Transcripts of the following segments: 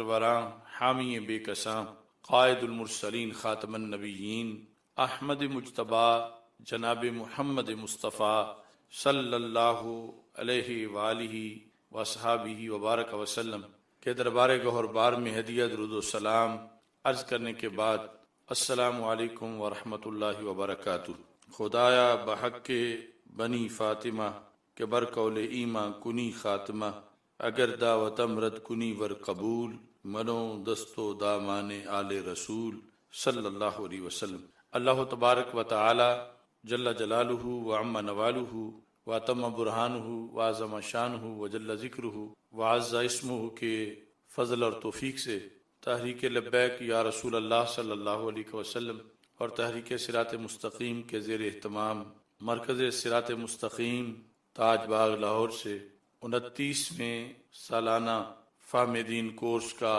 سروراں حامی بے کساں قائد المرسلین خاتم النبیین احمد مجتبی جناب محمد مصطفیٰ صلی اللہ علیہ وآلہ وصحابہ وبارک وسلم کے دربار گوہر بار میں ہدیہ درود و سلام عرض کرنے کے بعد السلام علیکم ورحمۃ اللہ وبرکاتہ۔ خدایا بحق کے بنی فاطمہ کے برقول ایماں کنی خاتمہ، اگر دعوت امرد کنی ور قبول، منو دستو دامان آل رسول صلی اللہ علیہ وسلم۔ اللہ تبارک و تعالی جل جلالہ وعم نوالہ واتم برہانہ وعظم شانہ وجل ذکرہ وعز اسمہ کے فضل اور توفیق سے تحریک لبیک یا رسول اللہ صلی اللہ علیہ وسلم اور تحریک صراط مستقیم کے زیر اہتمام مرکز صراط مستقیم تاج باغ لاہور سے 29ویں سالانہ فہم دین کورس کا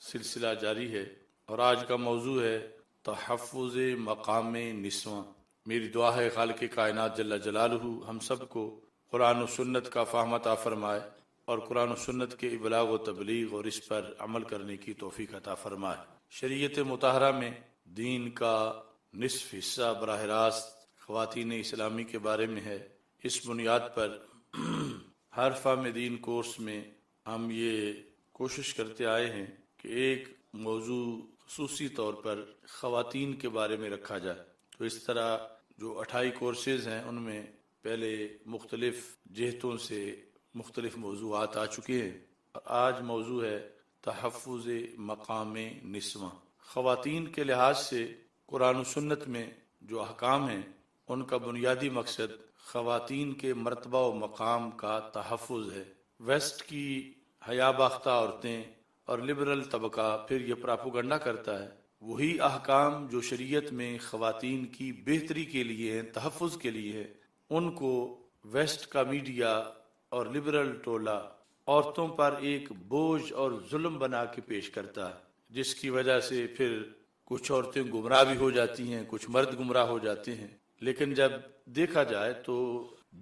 سلسلہ جاری ہے، اور آج کا موضوع ہے تحفظ مقام نسواں۔ میری دعا ہے خالق کائنات جل جلالہ ہم سب کو قرآن و سنت کا فہم عطا فرمائے اور قرآن و سنت کے ابلاغ و تبلیغ اور اس پر عمل کرنے کی توفیق عطا فرمائے۔ شریعت مطہرہ میں دین کا نصف حصہ براہ راست خواتین اسلامی کے بارے میں ہے۔ اس بنیاد پر ہر فہم دین کورس میں ہم یہ کوشش کرتے آئے ہیں کہ ایک موضوع خصوصی طور پر خواتین کے بارے میں رکھا جائے۔ تو اس طرح جو 28 کورسز ہیں ان میں پہلے مختلف جہتوں سے مختلف موضوعات آ چکے ہیں، اور آج موضوع ہے تحفظ مقام نسواں۔ خواتین کے لحاظ سے قرآن و سنت میں جو احکام ہیں ان کا بنیادی مقصد خواتین کے مرتبہ و مقام کا تحفظ ہے۔ ویسٹ کی حیا باختہ عورتیں اور لبرل طبقہ پھر یہ پراپوگنڈا کرتا ہے وہی احکام جو شریعت میں خواتین کی بہتری کے لیے ہیں، تحفظ کے لیے ہے، ان کو ویسٹ کا میڈیا اور لبرل ٹولہ عورتوں پر ایک بوجھ اور ظلم بنا کے پیش کرتا ہے، جس کی وجہ سے پھر کچھ عورتیں گمراہ بھی ہو جاتی ہیں، کچھ مرد گمراہ ہو جاتے ہیں۔ لیکن جب دیکھا جائے تو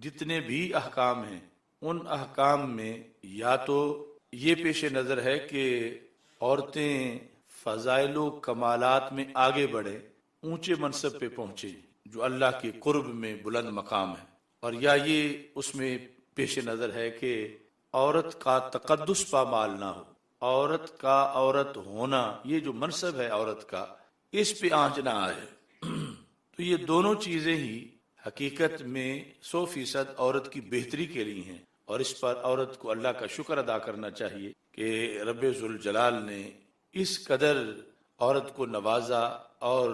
جتنے بھی احکام ہیں ان احکام میں یا تو یہ پیش نظر ہے کہ عورتیں فضائل و کمالات میں آگے بڑھیں، اونچے منصب پہ پہنچیں جو اللہ کے قرب میں بلند مقام ہے، اور یا یہ اس میں پیش نظر ہے کہ عورت کا تقدس پامال نہ ہو، عورت کا عورت ہونا، یہ جو منصب ہے عورت کا، اس پہ آنچ نہ آئے۔ تو یہ دونوں چیزیں ہی حقیقت میں 100% عورت کی بہتری کے لیے ہیں، اور اس پر عورت کو اللہ کا شکر ادا کرنا چاہیے کہ رب ذوالجلال نے اس قدر عورت کو نوازا اور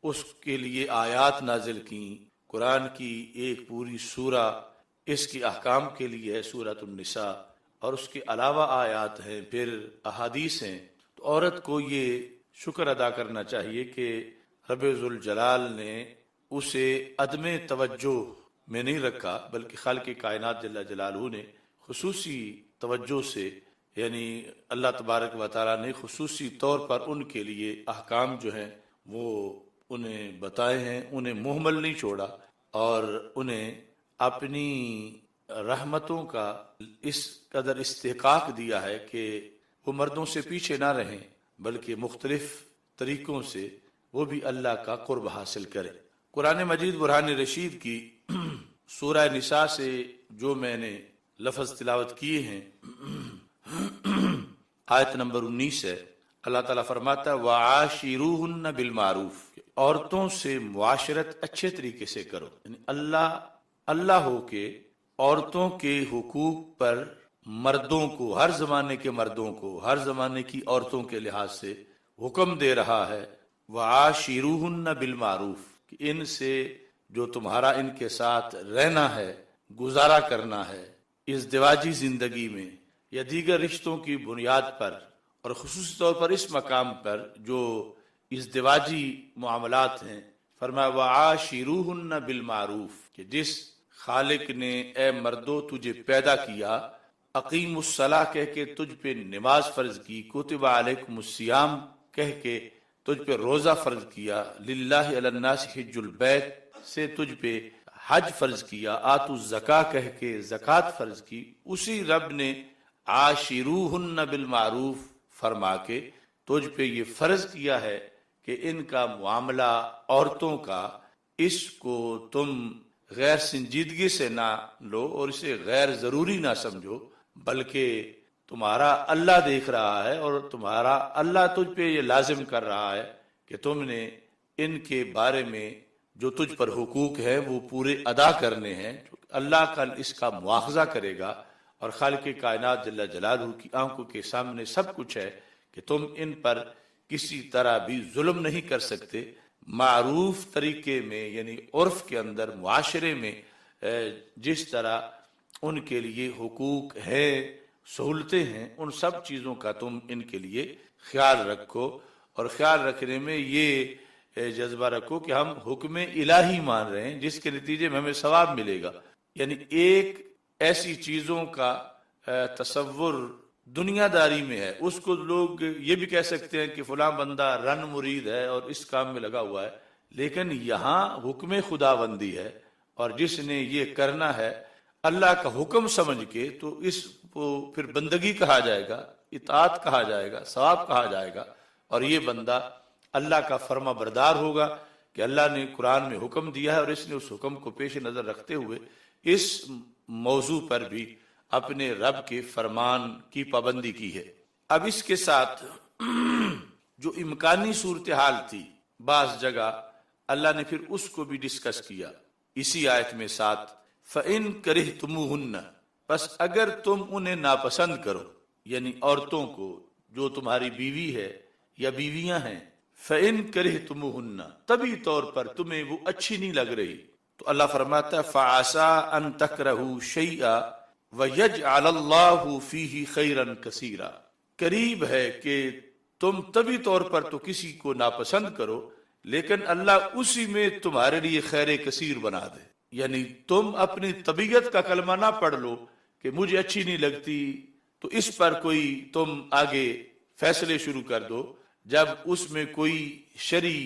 اس کے لیے آیات نازل کی۔ قرآن کی ایک پوری سورہ اس کی احکام کے لیے ہے، سورۃ النساء، اور اس کے علاوہ آیات ہیں، پھر احادیث ہیں۔ تو عورت کو یہ شکر ادا کرنا چاہیے کہ رب ذوالجلال نے اسے عدم توجہ میں نہیں رکھا، بلکہ خالق کائنات جل جلالہ نے خصوصی توجہ سے، یعنی اللہ تبارک و تعالیٰ نے خصوصی طور پر ان کے لیے احکام جو ہیں وہ انہیں بتائے ہیں، انہیں مہمل نہیں چھوڑا، اور انہیں اپنی رحمتوں کا اس قدر استحقاق دیا ہے کہ وہ مردوں سے پیچھے نہ رہیں، بلکہ مختلف طریقوں سے وہ بھی اللہ کا قرب حاصل کرے۔ قرآن مجید برہان رشید کی سورہ نساء سے جو میں نے لفظ تلاوت کیے ہیں، آیت نمبر 19 ہے۔ اللہ تعالیٰ فرماتا ہے وَعَاشِرُوهُنَّ بِالْمَعْرُوفِ، عورتوں سے معاشرت اچھے طریقے سے کرو، یعنی اللہ ہو کے عورتوں کے حقوق پر مردوں کو، ہر زمانے کے مردوں کو، ہر زمانے کی عورتوں کے لحاظ سے حکم دے رہا ہے وَعَاشِرُوهُنَّ بِالْمَعْرُوفِ، کہ ان سے جو تمہارا ان کے ساتھ رہنا ہے، گزارا کرنا ہے، ازدواجی زندگی میں یا دیگر رشتوں کی بنیاد پر، اور خصوصی طور پر اس مقام پر جو ازدواجی معاملات ہیں، فرمایا وَعَاشِرُوهُنَّ بِالْمَعْرُوفِ، کہ جس خالق نے اے مردو تجھے پیدا کیا، اقیم الصلاۃ کہہ کے تجھ پہ نماز فرض کی، کتب علیکم الصیام کہہ کے تجھ پہ روزہ فرض کیا، للہ علی الناس حج البیت سے تجھ پہ حج فرض کیا، آتوا الزکاۃ کہہ کے زکوٰۃ فرض کی، اسی رب نے عاشروہن بالمعروف فرما کے تجھ پہ یہ فرض کیا ہے کہ ان کا معاملہ عورتوں کا اس کو تم غیر سنجیدگی سے نہ لو اور اسے غیر ضروری نہ سمجھو، بلکہ تمہارا اللہ دیکھ رہا ہے اور تمہارا اللہ تجھ پہ یہ لازم کر رہا ہے کہ تم نے ان کے بارے میں جو تجھ پر حقوق ہیں وہ پورے ادا کرنے ہیں۔ اللہ کل اس کا مواخذہ کرے گا، اور خالق کائنات جل جلالہ کی آنکھوں کے سامنے سب کچھ ہے کہ تم ان پر کسی طرح بھی ظلم نہیں کر سکتے۔ معروف طریقے میں یعنی عرف کے اندر، معاشرے میں جس طرح ان کے لیے حقوق ہیں، سہولتیں ہیں، ان سب چیزوں کا تم ان کے لیے خیال رکھو، اور خیال رکھنے میں یہ جذبہ رکھو کہ ہم حکم الہی مان رہے ہیں جس کے نتیجے میں ہمیں ثواب ملے گا۔ یعنی ایک ایسی چیزوں کا تصور دنیا داری میں ہے، اس کو لوگ یہ بھی کہہ سکتے ہیں کہ فلاں بندہ رن مرید ہے اور اس کام میں لگا ہوا ہے، لیکن یہاں حکم خداوندی ہے، اور جس نے یہ کرنا ہے اللہ کا حکم سمجھ کے تو اس کو پھر بندگی کہا جائے گا، اطاعت کہا جائے گا، ثواب کہا جائے گا، اور یہ بندہ اللہ کا فرما بردار ہوگا کہ اللہ نے قرآن میں حکم دیا ہے اور اس نے اس حکم کو پیش نظر رکھتے ہوئے اس موضوع پر بھی اپنے رب کے فرمان کی پابندی کی ہے۔ اب اس کے ساتھ جو امکانی صورتحال تھی بعض جگہ اللہ نے پھر اس کو بھی ڈسکس کیا اسی آیت میں ساتھ، فَإِن كَرِهْتُمُوهُنَّ، بس اگر تم انہیں ناپسند کرو، یعنی عورتوں کو جو تمہاری بیوی ہے یا بیویاں ہیں، فَإِن كَرِهْتُمُوهُنَّ، طبی طور پر تمہیں وہ اچھی نہیں لگ رہی، تو اللہ فرماتا ہے فَعَسَىٰ أَن تَكْرَهُوا شَيْئًا وَيَجْعَلَ اللَّهُ فِيهِ خَيْرًا كَثِيرًا، قریب ہے کہ تم طبی طور پر تو کسی کو ناپسند کرو لیکن اللہ اسی میں تمہارے لیے خیر کثیر بنا دے۔ یعنی تم اپنی طبیعت کا کلمہ نہ پڑھ لو کہ مجھے اچھی نہیں لگتی تو اس پر کوئی تم آگے فیصلے شروع کر دو، جب اس میں کوئی شرعی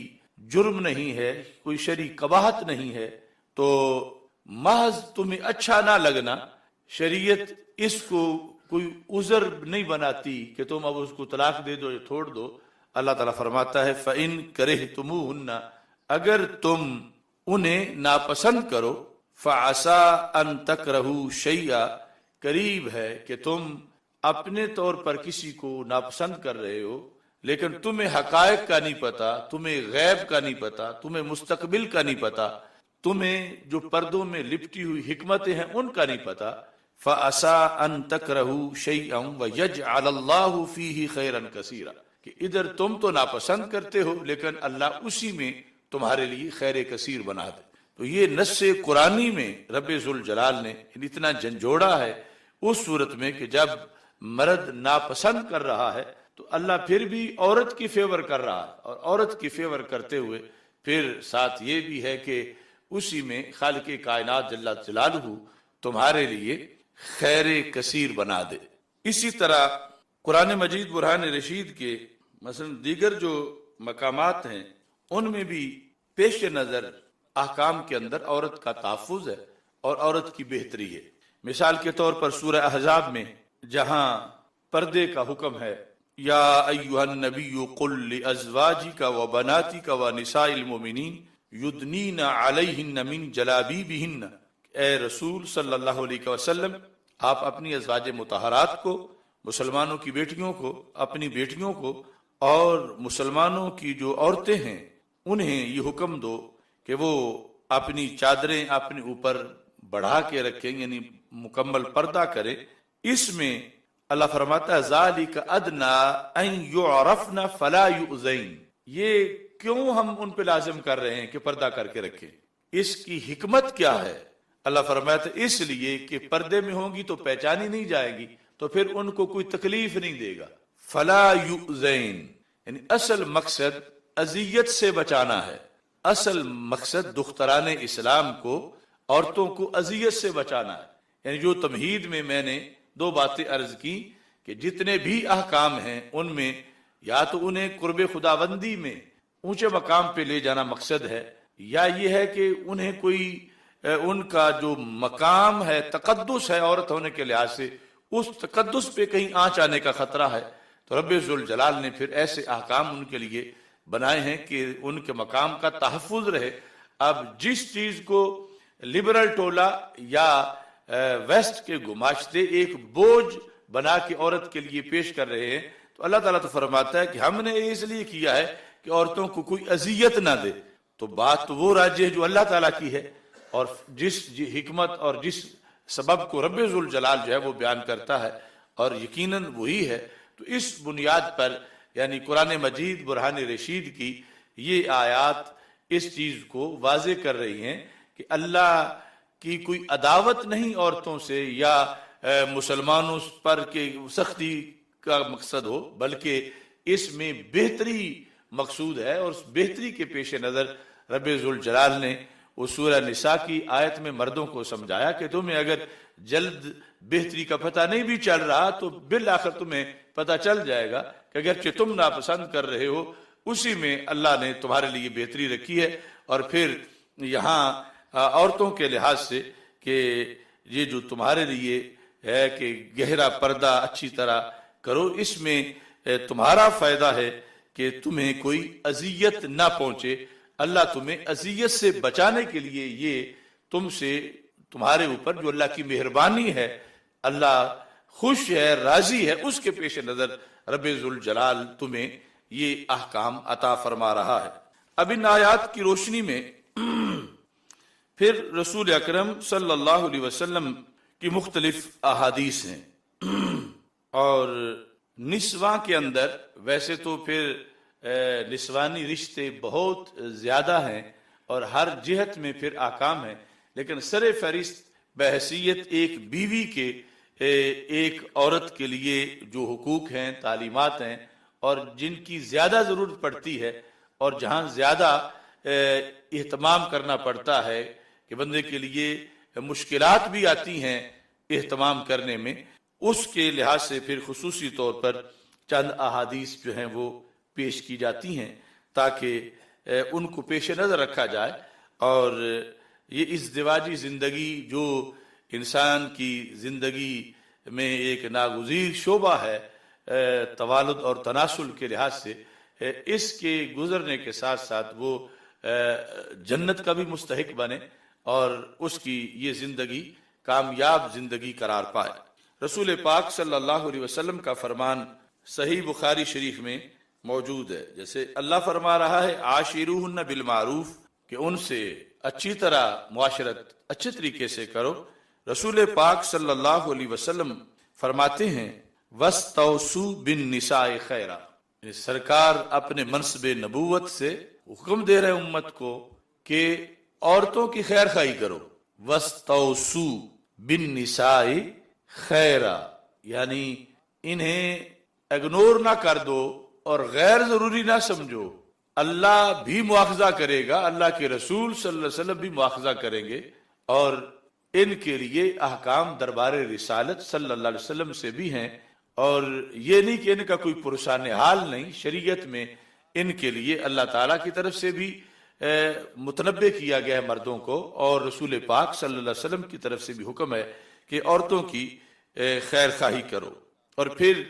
جرم نہیں ہے، کوئی شرعی قباحت نہیں ہے، تو محض تمہیں اچھا نہ لگنا شریعت اس کو کوئی عذر نہیں بناتی کہ تم اب اس کو طلاق دے دو یا چھوڑ دو۔ اللہ تعالیٰ فرماتا ہے فَإِن كَرِهْتُمُوهُنَّ، اگر تم انہیں ناپسند کرو، فَعَسَىٰ أَن تَكْرَهُوا شَيْئًا، قریب ہے کہ تم اپنے طور پر کسی کو ناپسند کر رہے ہو لیکن تمہیں حقائق کا نہیں پتا، تمہیں غیب کا نہیں پتا، تمہیں مستقبل کا نہیں پتا، تمہیں جو پردوں میں لپٹی ہوئی حکمتیں ہیں ان کا نہیں پتا۔ فَعَسَىٰ أَن تَكْرَهُوا شَيْئًا وَيَجْعَلَ اللَّهُ فِيهِ خَيْرًا كَثِيرًا، کہ ادھر تم تو ناپسند کرتے ہو لیکن اللہ اسی میں تمہارے لیے خیر کثیر بنا دے۔ تو یہ نص قرآنی میں رب ذوالجلال نے اتنا جھنجھوڑا ہے اس صورت میں کہ جب مرد ناپسند کر رہا ہے تو اللہ پھر بھی عورت کی فیور کر رہا ہے، اور عورت کی فیور کرتے ہوئے پھر ساتھ یہ بھی ہے کہ اسی میں خالق کائنات جل جلالہ تمہارے لیے خیر کثیر بنا دے۔ اسی طرح قرآن مجید برہان رشید کے مثلا دیگر جو مقامات ہیں ان میں بھی پیش نظر احکام کے اندر عورت کا تحفظ ہے اور عورت کی بہتری ہے۔ مثال کے طور پر سورہ احزاب میں جہاں پردے کا حکم ہے، یا ایھا النبی قل لازواجک وبناتک ونساء المؤمنین یدنین علیہن من جلابیبہن، اے رسول صلی اللہ علیہ وسلم آپ اپنی ازواج مطہرات کو، مسلمانوں کی بیٹیوں کو، اپنی بیٹیوں کو اور مسلمانوں کی جو عورتیں ہیں انہیں یہ حکم دو کہ وہ اپنی چادریں اپنے اوپر بڑھا کے رکھیں، یعنی مکمل پردہ کریں۔ اس میں اللہ فرماتا ہے ذالک ادنی ان یعرفن فلا یؤذین، یہ کیوں ہم ان پہ لازم کر رہے ہیں کہ پردہ کر کے رکھیں، اس کی حکمت کیا ہے؟ اللہ فرماتا ہے اس لیے کہ پردے میں ہوں گی تو پہچانی نہیں جائے گی تو پھر ان کو کوئی تکلیف نہیں دے گا۔ فلا یؤذین یعنی اصل مقصد اذیت سے بچانا ہے، اصل مقصد دختران اسلام کو عورتوں کو اذیت سے بچانا ہے۔ یعنی جو تمہید میں نے دو باتیں عرض کی کہ جتنے بھی احکام ہیں ان میں یا تو انہیں قرب خداوندی میں اونچے مقام پہ لے جانا مقصد ہے، یا یہ ہے کہ انہیں کوئی ان کا جو مقام ہے تقدس ہے عورت ہونے کے لحاظ سے اس تقدس پہ کہیں آنچ آنے کا خطرہ ہے، تو رب ذوالجلال نے پھر ایسے احکام ان کے لیے بنائے ہیں کہ ان کے مقام کا تحفظ رہے۔ اب جس چیز کو لبرل ٹولہ یا ویسٹ کے گماشتے ایک بوجھ بنا کے عورت کے لیے پیش کر رہے ہیں، تو اللہ تعالیٰ تو فرماتا ہے کہ ہم نے اس لیے کیا ہے کہ عورتوں کو کوئی اذیت نہ دے۔ تو بات تو وہ راجی ہے جو اللہ تعالیٰ کی ہے، اور جس حکمت اور جس سبب کو رب ذوالجلال جو ہے وہ بیان کرتا ہے، اور یقیناً وہی ہے۔ تو اس بنیاد پر یعنی قرآن مجید برہان رشید کی یہ آیات اس چیز کو واضح کر رہی ہیں کہ اللہ کی کوئی عداوت نہیں عورتوں سے یا مسلمانوں پر کہ سختی کا مقصد ہو، بلکہ اس میں بہتری مقصود ہے، اور اس بہتری کے پیش نظر رب ذوالجلال نے اس سورہ نساء کی آیت میں مردوں کو سمجھایا کہ تمہیں اگر جلد بہتری کا پتہ نہیں بھی چل رہا تو بالآخر تمہیں پتہ چل جائے گا کہ اگرچہ تم ناپسند کر رہے ہو، اسی میں اللہ نے تمہارے لیے بہتری رکھی ہے۔ اور پھر یہاں عورتوں کے لحاظ سے کہ یہ جو تمہارے لیے ہے کہ گہرا پردہ اچھی طرح کرو، اس میں تمہارا فائدہ ہے کہ تمہیں کوئی اذیت نہ پہنچے۔ اللہ تمہیں اذیت سے بچانے کے لیے یہ تم سے تمہارے اوپر جو اللہ کی مہربانی ہے، اللہ خوش ہے، راضی ہے، اس کے پیش نظر رب ذوالجلال تمہیں یہ احکام عطا فرما رہا ہے۔ اب ان آیات کی روشنی میں پھر رسول اکرم صلی اللہ علیہ وسلم کی مختلف احادیث ہیں، اور نسواں کے اندر ویسے تو پھر نسوانی رشتے بہت زیادہ ہیں اور ہر جہت میں پھر احکام ہیں، لیکن سر فہرست بحیثیت ایک بیوی کے ایک عورت کے لیے جو حقوق ہیں، تعلیمات ہیں، اور جن کی زیادہ ضرورت پڑتی ہے اور جہاں زیادہ اہتمام کرنا پڑتا ہے کہ بندے کے لیے مشکلات بھی آتی ہیں اہتمام کرنے میں، اس کے لحاظ سے پھر خصوصی طور پر چند احادیث جو ہیں وہ پیش کی جاتی ہیں تاکہ ان کو پیش نظر رکھا جائے۔ اور یہ ازدواجی زندگی جو انسان کی زندگی میں ایک ناگزیر شعبہ ہے توالد اور تناسل کے لحاظ سے، اس کے گزرنے کے ساتھ ساتھ وہ جنت کا بھی مستحق بنے اور اس کی یہ زندگی کامیاب زندگی قرار پائے۔ رسول پاک صلی اللہ علیہ وسلم کا فرمان صحیح بخاری شریف میں موجود ہے، جیسے اللہ فرما رہا ہے عاشروہن بالمعروف، کہ ان سے اچھی طرح معاشرت اچھے طریقے سے کرو۔ رسول پاک صلی اللہ علیہ وسلم فرماتے ہیں وَاسْتَوْصُوا بِالنِّسَاءِ خَيْرًا، سرکار اپنے منصب نبوت سے حکم دے رہے امت کو کہ عورتوں کی خیر خواہی کرو۔ وَاسْتَوْصُوا بِالنِّسَاءِ خَيْرًا، یعنی انہیں اگنور نہ کر دو اور غیر ضروری نہ سمجھو۔ اللہ بھی مواخذہ کرے گا، اللہ کے رسول صلی اللہ علیہ وسلم بھی مواخذہ کریں گے، اور ان کے لیے احکام دربار رسالت صلی اللہ علیہ وسلم سے بھی ہیں، اور یہ نہیں کہ ان کا کوئی پرسان حال نہیں، شریعت میں ان کے لیے اللہ تعالیٰ کی طرف سے بھی متنبع کیا گیا ہے مردوں کو، اور رسول پاک صلی اللہ علیہ وسلم کی طرف سے بھی حکم ہے کہ عورتوں کی خیر خواہی کرو۔ اور پھر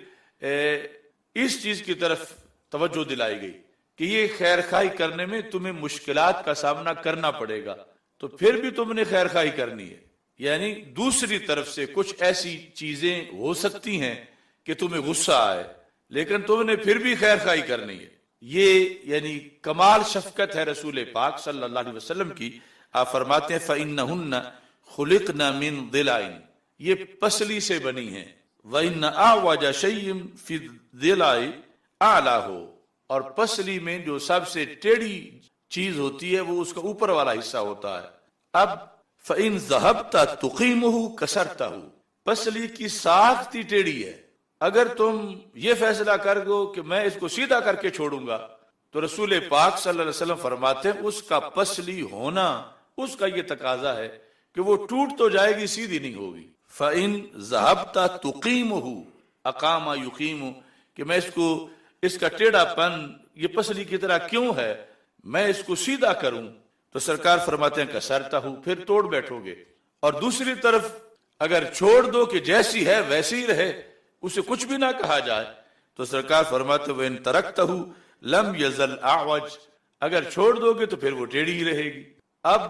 اس چیز کی طرف توجہ دلائی گئی کہ یہ خیر خواہی کرنے میں تمہیں مشکلات کا سامنا کرنا پڑے گا، تو پھر بھی تم نے خیر خواہی کرنی ہے۔ یعنی دوسری طرف سے کچھ ایسی چیزیں ہو سکتی ہیں کہ تمہیں غصہ آئے، لیکن تم نے پھر بھی خیر خواہی کرنی ہے۔ یہ یعنی کمال شفقت ہے رسول پاک صلی اللہ علیہ وسلم کی۔ آپ فرماتے ہیں فَإِنَّهُنَّ خُلِقْنَ مِن ضِلَعٍ، یہ پسلی سے بنی ہیں، وَإِنَّ أَعْوَجَ شَيْءٍ فِي الضِّلَعِ أَعْلَاهُ، اور پسلی میں جو سب سے ٹیڑھی چیز ہوتی ہے وہ اس کا اوپر والا حصہ ہوتا ہے۔ اب فَإِن ذَهَبْتَ تُقِيمُهُ كَسَرْتَهُ، پسلی کی ساخت ہی ٹیڑھی ہے، اگر تم یہ فیصلہ کر دو کہ میں اس کو سیدھا کر کے چھوڑوں گا، تو رسول پاک صلی اللہ علیہ وسلم فرماتے ہیں اس کا پسلی ہونا اس کا یہ تقاضا ہے کہ وہ ٹوٹ تو جائے گی، سیدھی نہیں ہوگی۔ فَإِن ذَهَبْتَ تُقِيمُهُ أَقَامَ يُقِيمُ، کہ میں اس کا ٹیڑھا پن یہ پسلی کی طرح کیوں ہے، میں اس کو سیدھا کروں، تو سرکار فرماتے ہیں کسرتا ہوں، پھر توڑ بیٹھو گے۔ اور دوسری طرف اگر چھوڑ دو کہ جیسی ہے ویسی ہی رہے، اسے کچھ بھی نہ کہا جائے، تو سرکار فرماتے وَإِن تَرَكْتَهُ لَمْ يَزَلْ أَعْوَجْ، اگر چھوڑ دو گے تو پھر وہ ٹیڑھی ہی رہے گی۔ اب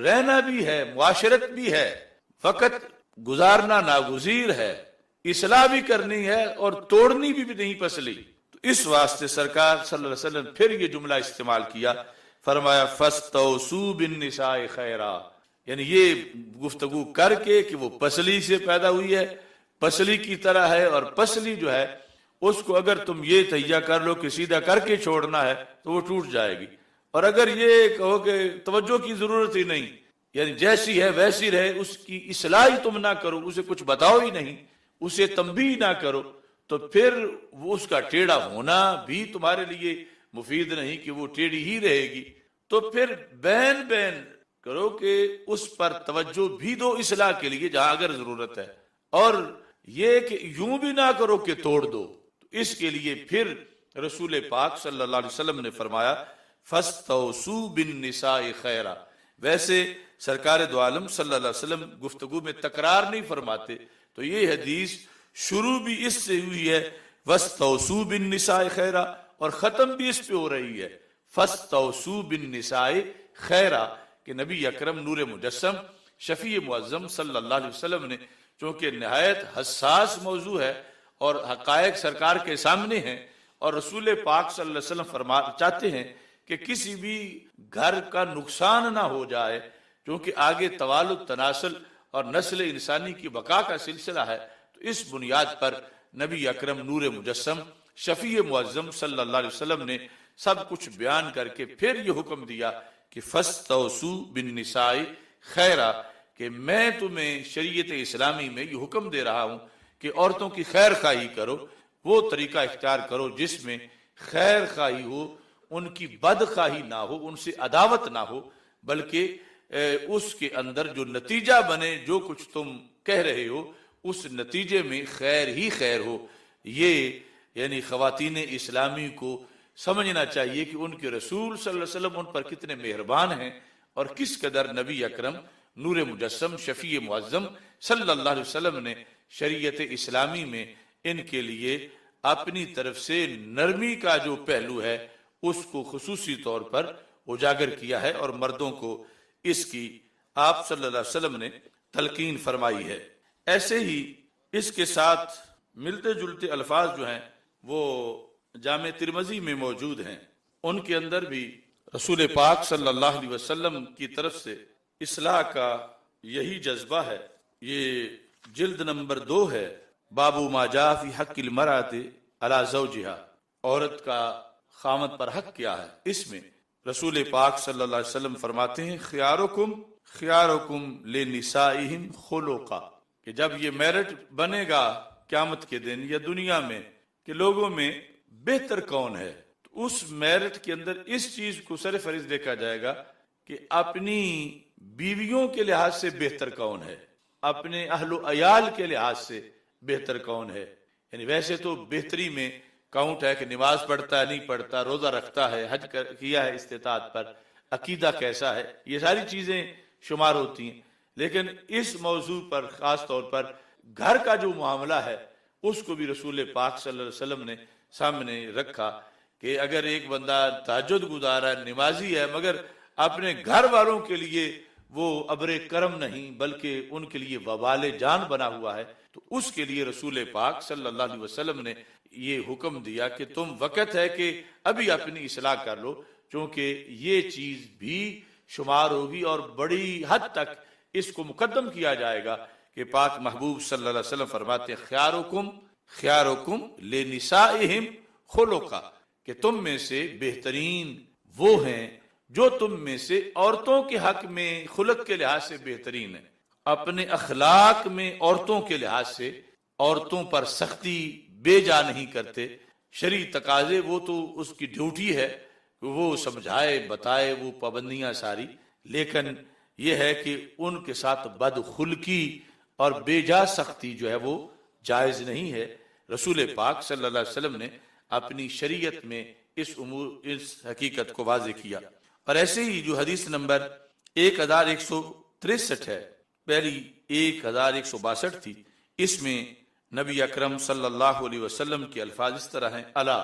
رہنا بھی ہے، معاشرت بھی ہے، فقط گزارنا ناگزیر ہے، اصلاح بھی کرنی ہے اور توڑنی بھی نہیں پسلی۔ تو اس واسطے سرکار صلی اللہ علیہ وسلم پھر یہ جملہ استعمال کیا، فرمایا فَاسْتَوْصُوا بِالنِّسَاءِ خَيْرًا، یعنی یہ گفتگو کر کے کہ وہ پسلی سے پیدا ہوئی ہے، پسلی کی طرح ہے، اور پسلی جو ہے اس کو اگر تم یہ تہیہ کر لو کہ سیدھا کر کے چھوڑنا ہے تو وہ ٹوٹ جائے گی، اور اگر یہ کہو کہ توجہ کی ضرورت ہی نہیں، یعنی جیسی ہے ویسی رہے، اس کی اصلاح ہی تم نہ کرو، اسے کچھ بتاؤ ہی نہیں، اسے تنبیہ نہ کرو، تو پھر وہ اس کا ٹیڑھا ہونا بھی تمہارے لیے مفید نہیں کہ وہ ٹیڑھی ہی رہے گی۔ تو پھر بین بین کرو کہ اس پر توجہ بھی دو اصلاح کے لیے جہاں اگر ضرورت ہے، اور یہ کہ یوں بھی نہ کرو کہ توڑ دو۔ اس کے لیے پھر رسول پاک صلی اللہ علیہ وسلم نے فرمایا فَاسْتَوْصُوا بِالنِّسَاءِ خَيْرًا۔ ویسے سرکار دو عالم صلی اللہ علیہ وسلم گفتگو میں تکرار نہیں فرماتے، تو یہ حدیث شروع بھی اس سے ہوئی ہے وَاسْتَوْصُوا بِالنِّسَاءِ خَيْرًا، اور ختم بھی اس پہ ہو رہی ہے فَاسْتَوْصُوا بِالنِّسَاءِ خَيْرًا، کہ نبی اکرم نور مجسم شفیع معظم صلی اللہ علیہ وسلم نے چونکہ نہایت حساس موضوع ہے اور حقائق سرکار کے سامنے ہیں، اور رسول پاک صلی اللہ علیہ وسلم چاہتے ہیں کہ کسی بھی گھر کا نقصان نہ ہو جائے، کیونکہ آگے توالد تناسل اور نسل انسانی کی بقا کا سلسلہ ہے، تو اس بنیاد پر نبی اکرم نور مجسم شفیع معظم صلی اللہ علیہ وسلم نے سب کچھ بیان کر کے پھر یہ حکم دیا کہ فَاسْتَوْصُوا بِالنِّسَاءِ خَيْرًا، کہ میں تمہیں شریعت اسلامی میں یہ حکم دے رہا ہوں کہ عورتوں کی خیر خواہی کرو، وہ طریقہ اختیار کرو جس میں خیر خواہی ہو، ان کی بد خواہی نہ ہو، ان سے عداوت نہ ہو، بلکہ اس کے اندر جو نتیجہ بنے، جو کچھ تم کہہ رہے ہو اس نتیجے میں خیر ہی خیر ہو۔ یہ یعنی خواتین اسلامی کو سمجھنا چاہیے کہ ان کے رسول صلی اللہ علیہ وسلم ان پر کتنے مہربان ہیں، اور کس قدر نبی اکرم نور مجسم شفیع معظم صلی اللہ علیہ وسلم نے شریعت اسلامی میں ان کے لیے اپنی طرف سے نرمی کا جو پہلو ہے اس کو خصوصی طور پر اجاگر کیا ہے، اور مردوں کو اس کی آپ صلی اللہ علیہ وسلم نے تلقین فرمائی ہے۔ ایسے ہی اس کے ساتھ ملتے جلتے الفاظ جو ہیں وہ جامع ترمذی میں موجود ہیں، ان کے اندر بھی رسول پاک صلی اللہ علیہ وسلم کی طرف سے اصلاح کا یہی جذبہ ہے۔ یہ جلد نمبر 2 ہے، باب ما جاء فی حق المرأۃ علی زوجہا، عورت کا خامد پر حق کیا ہے۔ اس میں رسول پاک صلی اللہ علیہ وسلم فرماتے ہیں خیارکم لنسائہم خلقا، کہ جب یہ میرٹ بنے گا قیامت کے دن یا دنیا میں کہ لوگوں میں بہتر کون ہے، تو اس میرٹ کے اندر اس چیز کو سر فہرست دیکھا جائے گا کہ اپنی بیویوں کے لحاظ سے بہتر کون ہے، اپنے اہل و عیال کے لحاظ سے بہتر کون ہے۔ یعنی ویسے تو بہتری میں کاؤنٹ ہے کہ نماز پڑھتا ہے نہیں پڑھتا، روزہ رکھتا ہے، حج کیا ہے استطاعت پر، عقیدہ کیسا ہے، یہ ساری چیزیں شمار ہوتی ہیں، لیکن اس موضوع پر خاص طور پر گھر کا جو معاملہ ہے اس کو بھی رسول پاک صلی اللہ علیہ وسلم نے سامنے رکھا کہ اگر ایک بندہ تہجد گزارا ہے، نمازی ہے، مگر اپنے گھر والوں کے لیے وہ ابر کرم نہیں بلکہ ان کے لیے وبال جان بنا ہوا ہے، تو اس کے لیے رسول پاک صلی اللہ علیہ وسلم نے یہ حکم دیا کہ تم وقت ہے کہ ابھی اپنی اصلاح کر لو، چونکہ یہ چیز بھی شمار ہوگی اور بڑی حد تک اس کو مقدم کیا جائے گا کہ پاک محبوب صلی اللہ علیہ وسلم فرماتے خیارکم لنسائہم خلقا، کہ تم میں سے بہترین وہ ہیں جو تم میں سے عورتوں کے حق میں خلق کے لحاظ سے بہترین ہیں، اپنے اخلاق میں عورتوں کے لحاظ سے عورتوں پر سختی بے جا نہیں کرتے، شرعی تقاضے وہ تو اس کی ڈیوٹی ہے کہ وہ سمجھائے بتائے وہ پابندیاں ساری، لیکن یہ ہے کہ ان کے ساتھ بدخلقی اور بے جا سختی جو ہے وہ جائز نہیں ہے۔ رسول پاک صلی اللہ علیہ وسلم نے اپنی شریعت میں اس حقیقت کو واضح کیا۔ اور ایسے ہی جو حدیث نمبر 1163 ہے، پہلی 1162 تھی، اس میں نبی اکرم صلی اللہ علیہ وسلم کے الفاظ اس طرح ہیں، الا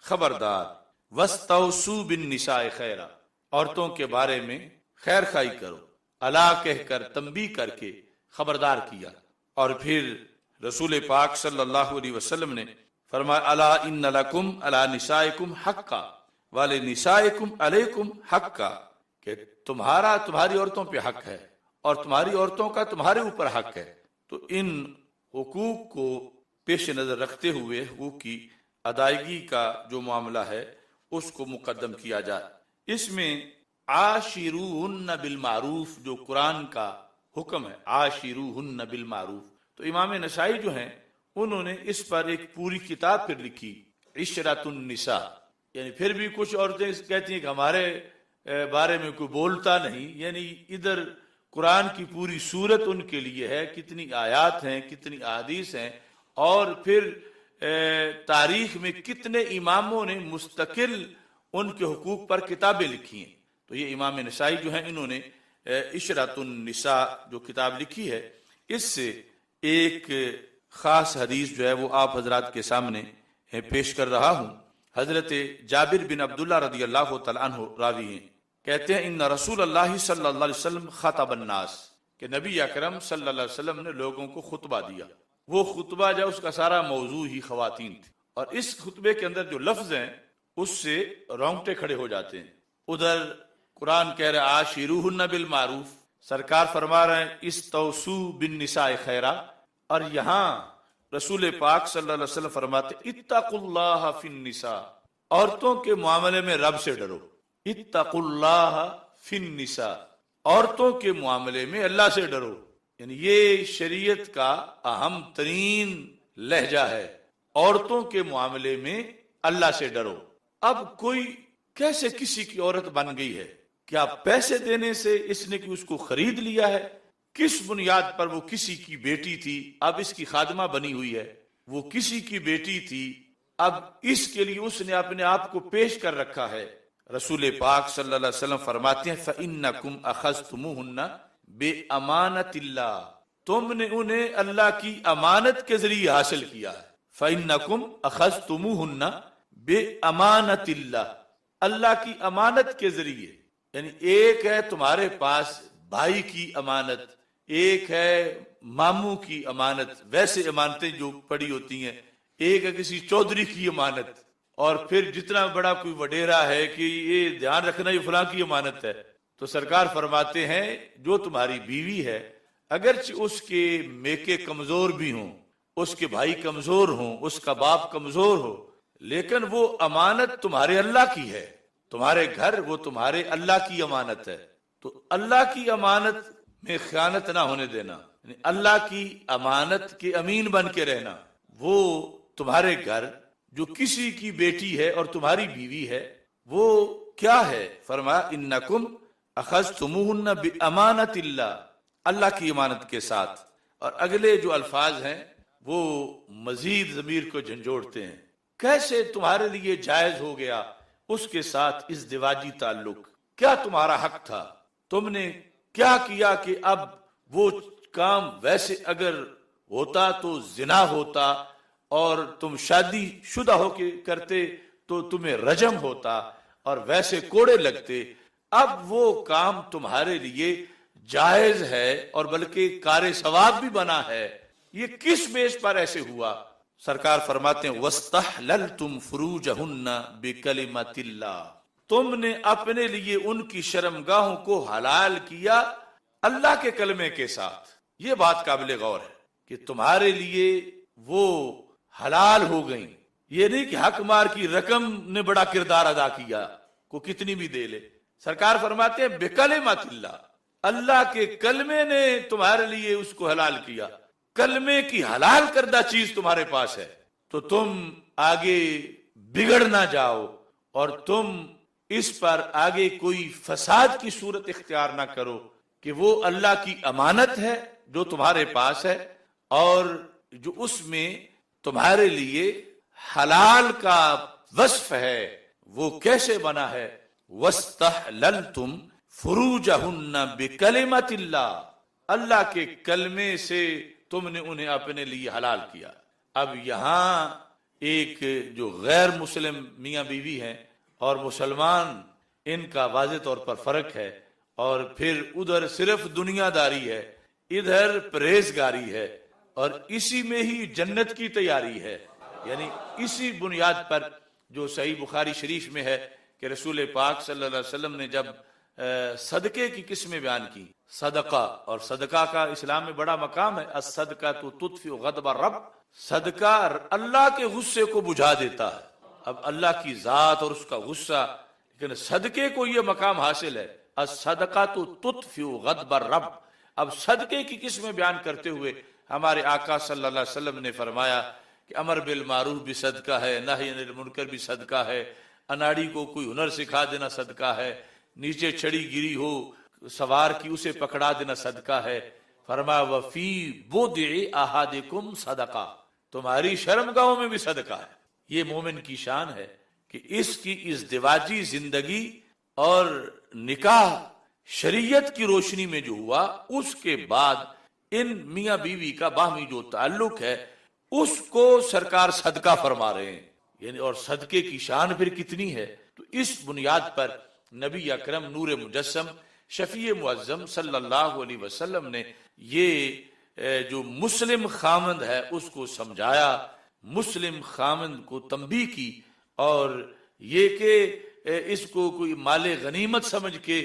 خبردار، وستوصوا بالنساء خیرا، عورتوں کے بارے میں خیر خائی کرو، الا کہہ کر تنبیہ کر کے خبردار کیا۔ اور پھر رسول پاک صلی اللہ علیہ وسلم نے فرمایا، الا ان لکم علی نسائکم حقا ولنسائکم علیکم حقا، کہ تمہاری عورتوں پہ حق ہے اور تمہاری عورتوں کا تمہارے اوپر حق ہے۔ تو ان حقوق کو پیش نظر رکھتے ہوئے حقوق کی ادائیگی کا جو معاملہ ہے اس کو مقدم کیا جائے۔ اس میں عاشروہن بالمعروف جو قرآن کا حکم ہے، عاشروہن بالمعروف، تو امام نسائی جو ہیں انہوں نے اس پر ایک پوری کتاب پھر لکھی، عشرۃ النساء۔ یعنی پھر بھی کچھ عورتیں کہتی ہیں کہ ہمارے بارے میں کوئی بولتا نہیں، یعنی ادھر قرآن کی پوری صورت ان کے لیے ہے، کتنی آیات ہیں، کتنی احادیث ہیں، اور پھر تاریخ میں کتنے اماموں نے مستقل ان کے حقوق پر کتابیں لکھی ہیں۔ تو یہ امام نسائی جو ہیں انہوں نے عشرۃ النساء جو کتاب لکھی ہے، اس سے ایک خاص حدیث جو ہے وہ آپ حضرات کے سامنے پیش کر رہا ہوں۔ حضرت جابر بن عبداللہ رضی اللہ تعالیٰ عنہ راوی ہیں، کہتے ہیں ان رسول اللہ صلی اللہ علیہ وسلم خطب الناس، کہ نبی اکرم صلی اللہ علیہ وسلم نے لوگوں کو خطبہ دیا۔ وہ خطبہ جو اس کا سارا موضوع ہی خواتین تھی، اور اس خطبے کے اندر جو لفظ ہیں اس سے رونگٹے کھڑے ہو جاتے ہیں۔ ادھر قرآن کہہ رہا ہے عاشروہن بالمعروف، سرکار فرما رہے ہیں استوصوا بالنساء خیرا، اور یہاں رسول پاک صلی اللہ علیہ وسلم فرماتے اتقوا اللہ فی النساء، عورتوں کے معاملے میں رب سے ڈرو، اتقوا اللہ فی النساء، عورتوں کے معاملے میں اللہ سے ڈرو۔ یعنی یہ شریعت کا اہم ترین لہجہ ہے، عورتوں کے معاملے میں اللہ سے ڈرو۔ اب کوئی کیسے کسی کی عورت بن گئی ہے؟ کیا پیسے دینے سے اس نے اس کو خرید لیا ہے؟ کس بنیاد پر وہ کسی کی بیٹی تھی اب اس کی خادمہ بنی ہوئی ہے؟ وہ کسی کی بیٹی تھی، اب اس کے لیے اس نے اپنے آپ کو پیش کر رکھا ہے۔ رسول پاک صلی اللہ علیہ وسلم فرماتے ہیں فَإِنَّكُمْ أَخَذْتُمُوهُنَّ بِأَمَانَةِ اللَّهِ، تم نے انہیں اللہ کی امانت کے ذریعے حاصل کیا ہے۔ فَإِنَّكُمْ أَخَذْتُمُوهُنَّ بِأَمَانَةِ اللَّهِ، اللہ کی امانت کے ذریعے۔ یعنی ایک ہے تمہارے پاس بھائی کی امانت، ایک ہے ماموں کی امانت، ویسے امانتیں جو پڑی ہوتی ہیں، ایک ہے کسی چودھری کی امانت، اور پھر جتنا بڑا کوئی وڈیرا ہے کہ یہ دھیان رکھنا یہ فلاں کی امانت ہے۔ تو سرکار فرماتے ہیں جو تمہاری بیوی ہے، اگرچہ اس کے میکے کمزور بھی ہوں، اس کے بھائی کمزور ہوں، اس کا باپ کمزور ہو، لیکن وہ امانت تمہارے اللہ کی ہے، تمہارے گھر وہ تمہارے اللہ کی امانت ہے۔ تو اللہ کی امانت میں خیانت نہ ہونے دینا، یعنی اللہ کی امانت کے امین بن کے رہنا۔ وہ تمہارے گھر جو کسی کی بیٹی ہے اور تمہاری بیوی ہے، وہ کیا ہے؟ فرمایا انکم اخذتموہن بامانۃ اللہ، اللہ کی امانت کے ساتھ۔ اور اگلے جو الفاظ ہیں وہ مزید ضمیر کو جھنجھوڑتے ہیں، کیسے تمہارے لیے جائز ہو گیا اس کے ساتھ ازدواجی تعلق؟ کیا تمہارا حق تھا؟ تم نے کیا کیا کہ اب وہ کام ویسے اگر ہوتا تو زنا ہوتا، اور تم شادی شدہ ہو کے کرتے تو تمہیں رجم ہوتا اور ویسے کوڑے لگتے، اب وہ کام تمہارے لیے جائز ہے اور بلکہ کار ثواب بھی بنا ہے۔ یہ کس بیس پر ایسے ہوا؟ سرکار فرماتے ہیں وَاسْتَحْلَلْتُمْ فُرُوجَهُنَّ بِكَلِمَةِ اللَّهِ، تم نے اپنے لیے ان کی شرمگاہوں کو حلال کیا اللہ کے کلمے کے ساتھ۔ یہ بات قابل غور ہے کہ تمہارے لیے وہ حلال ہو گئیں۔ یہ نہیں کہ حق مار کی رقم نے بڑا کردار ادا کیا، کو کتنی بھی دے لے۔ سرکار فرماتے ہیں بِكَلِمَةِ اللَّهِ، اللہ کے کلمے نے تمہارے لیے اس کو حلال کیا۔ کلمے کی حلال کردہ چیز تمہارے پاس ہے تو تم آگے بگڑ نہ جاؤ، اور تم اس پر آگے کوئی فساد کی صورت اختیار نہ کرو کہ وہ اللہ کی امانت ہے جو تمہارے پاس ہے، اور جو اس میں تمہارے لیے حلال کا وصف ہے وہ کیسے بنا ہے؟ وَاسْتَحْلَلْتُمْ فُرُوجَهُنَّ بِكَلِمَةِ اللَّهِ، اللہ کے کلمے سے تم نے انہیں اپنے لیے حلال کیا۔ اب یہاں ایک جو غیر مسلم میاں بیوی ہیں اور مسلمان، ان کا واضح طور پر فرق ہے، اور پھر ادھر صرف دنیا داری ہے، ادھر پرہیزگاری ہے، اور اسی میں ہی جنت کی تیاری ہے۔ یعنی اسی بنیاد پر جو صحیح بخاری شریف میں ہے کہ رسول پاک صلی اللہ علیہ وسلم نے جب صدقے کی قسمیں بیان کی، صدقہ، اور صدقہ کا اسلام میں بڑا مقام ہے، الصدقہ تو تطفئ غضب الرب، صدقہ اللہ کے غصے کو بجھا دیتا ہے۔ اب اللہ کی ذات اور اس کا غصہ، لیکن صدقے کو یہ مقام حاصل ہے، الصدقہ تو تطفئ غضب الرب۔ اب صدقے کی قسمیں بیان کرتے ہوئے ہمارے آقا صلی اللہ علیہ وسلم نے فرمایا کہ امر بالمعروف بھی صدقہ ہے، نہی عن المنکر بھی صدقہ ہے، اناڑی کو کوئی ہنر سکھا دینا صدقہ ہے، نیچے چھڑی گری ہو سوار کی اسے پکڑا دینا صدقہ ہے۔ فرمایا وفی بضع احدکم صدقہ، تمہاری شرمگاہوں میں بھی صدقہ ہے۔ یہ مومن کی شان ہے کہ اس کی ازدواجی زندگی اور نکاح شریعت کی روشنی میں جو ہوا، اس کے بعد ان میاں بیوی کا باہمی جو تعلق ہے اس کو سرکار صدقہ فرما رہے ہیں، یعنی اور صدقے کی شان پھر کتنی ہے۔ تو اس بنیاد پر نبی اکرم نور مجسم شفیع معظم صلی اللہ علیہ وسلم نے یہ جو مسلم خامند ہے اس کو سمجھایا، مسلم خامند کو تنبیہ کی، اور یہ کہ اس کو کوئی مال غنیمت سمجھ کے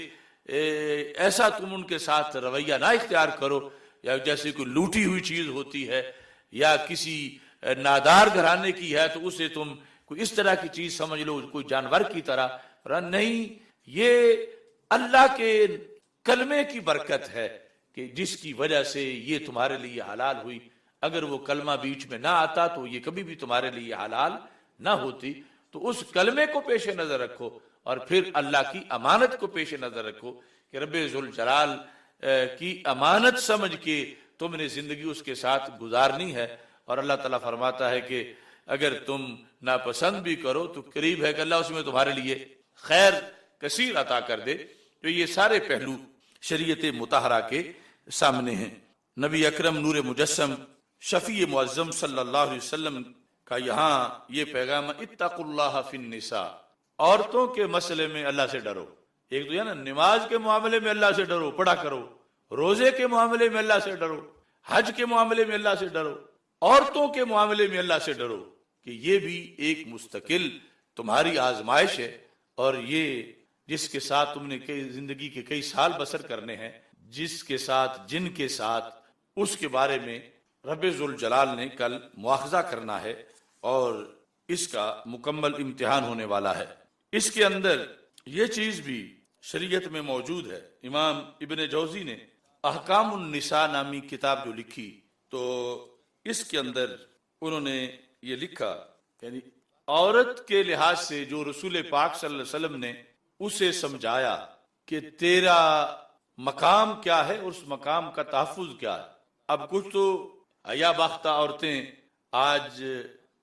ایسا تم ان کے ساتھ رویہ نہ اختیار کرو، یا جیسے کوئی لوٹی ہوئی چیز ہوتی ہے یا کسی نادار گھرانے کی ہے تو اسے تم کوئی اس طرح کی چیز سمجھ لو، کوئی جانور کی طرح نہیں۔ یہ اللہ کے کلمے کی برکت ہے کہ جس کی وجہ سے یہ تمہارے لیے حلال ہوئی۔ اگر وہ کلمہ بیچ میں نہ آتا تو یہ کبھی بھی تمہارے لیے حلال نہ ہوتی۔ تو اس کلمے کو پیش نظر رکھو، اور پھر اللہ کی امانت کو پیش نظر رکھو کہ رب ذوالجلال کی امانت سمجھ کے تم نے زندگی اس کے ساتھ گزارنی ہے۔ اور اللہ تعالیٰ فرماتا ہے کہ اگر تم ناپسند بھی کرو تو قریب ہے کہ اللہ اس میں تمہارے لیے خیر کثیر عطا کر دے۔ تو یہ سارے پہلو شریعت مطہرہ کے سامنے ہیں۔ نبی اکرم نور مجسم شفیع معظم صلی اللہ علیہ وسلم کا یہاں یہ پیغام، اتقوا اللہ فی النساء، عورتوں کے مسئلے میں اللہ سے ڈرو۔ ایک تو یہ نا نماز کے معاملے میں اللہ سے ڈرو، پڑھا کرو، روزے کے معاملے میں اللہ سے ڈرو، حج کے معاملے میں اللہ سے ڈرو، عورتوں کے معاملے میں اللہ سے ڈرو، کہ یہ بھی ایک مستقل تمہاری آزمائش ہے، اور یہ جس کے ساتھ تم نے زندگی کے کئی سال بسر کرنے ہیں، جس کے ساتھ جن کے ساتھ، اس کے بارے میں رب ذوالجلال نے کل مواخذہ کرنا ہے، اور اس کا مکمل امتحان ہونے والا ہے۔ اس کے اندر یہ چیز بھی شریعت میں موجود ہے۔ امام ابن جوزی نے احکام النساء نامی کتاب جو لکھی، تو اس کے اندر انہوں نے یہ لکھا، یعنی عورت کے لحاظ سے جو رسول پاک صلی اللہ علیہ وسلم نے اسے سمجھایا کہ تیرا مقام کیا ہے اور اس مقام کا تحفظ کیا ہے۔ اب کچھ تو حیا باختہ عورتیں آج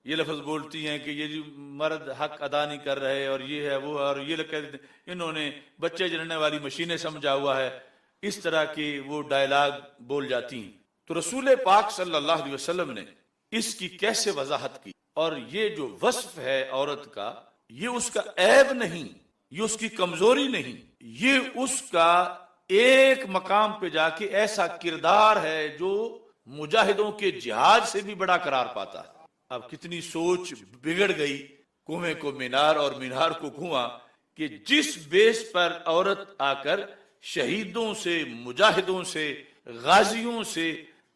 یہ لفظ بولتی ہیں کہ یہ جو مرد حق ادا نہیں کر رہے، اور یہ ہے وہ ہے، اور یہ انہوں نے بچے جننے والی مشینیں سمجھا ہوا ہے، اس طرح کے وہ ڈائلاگ بول جاتی ہیں۔ تو رسول پاک صلی اللہ علیہ وسلم نے اس کی کیسے وضاحت کی، اور یہ جو وصف ہے عورت کا، یہ اس کا عیب نہیں، یہ اس کی کمزوری نہیں، یہ اس کا ایک مقام پہ جا کے ایسا کردار ہے جو مجاہدوں کے جہاد سے بھی بڑا قرار پاتا ہے۔ اب کتنی سوچ بگڑ گئی، کنویں کو مینار اور مینار کو کنواں، کہ جس بیس پر عورت آ کر شہیدوں سے، مجاہدوں سے، غازیوں سے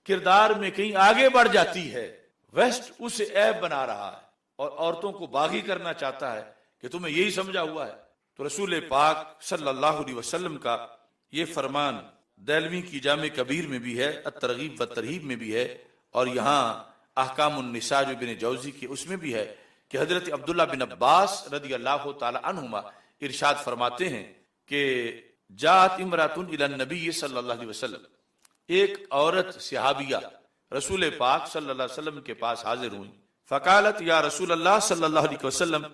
کردار میں کہیں آگے بڑھ جاتی ہے، ویسٹ اسے عیب بنا رہا ہے اور عورتوں کو باغی کرنا چاہتا ہے کہ تمہیں یہی سمجھا ہوا ہے۔ تو رسول پاک صلی اللہ علیہ وسلم کا یہ فرمان دہلوی کی جامع کبیر میں بھی ہے، الترغیب و ترہیب میں بھی ہے، اور یہاں احکام النساء جو ابن جوزی کی اس میں بھی ہے کہ حضرت عبداللہ بن عباس رضی اللہ تعالی عنہما ارشاد فرماتے ہیں کہ جاءت امرأۃ الی النبی صلی اللہ علیہ وسلم، ایک عورت صحابیہ رسول پاک صلی اللہ علیہ وسلم کے پاس حاضر ہوئی، فقالت یا رسول اللہ صلی اللہ علیہ وسلم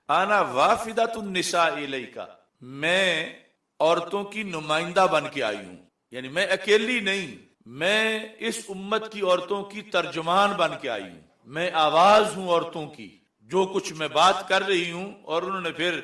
انا وافدۃ النساء الیک، میں عورتوں کی نمائندہ بن کے آئی ہوں، یعنی میں اکیلی نہیں، میں اس امت کی عورتوں کی ترجمان بن کے آئی ہوں۔ میں آواز ہوں عورتوں کی، جو کچھ میں بات کر رہی ہوں، اور انہوں نے پھر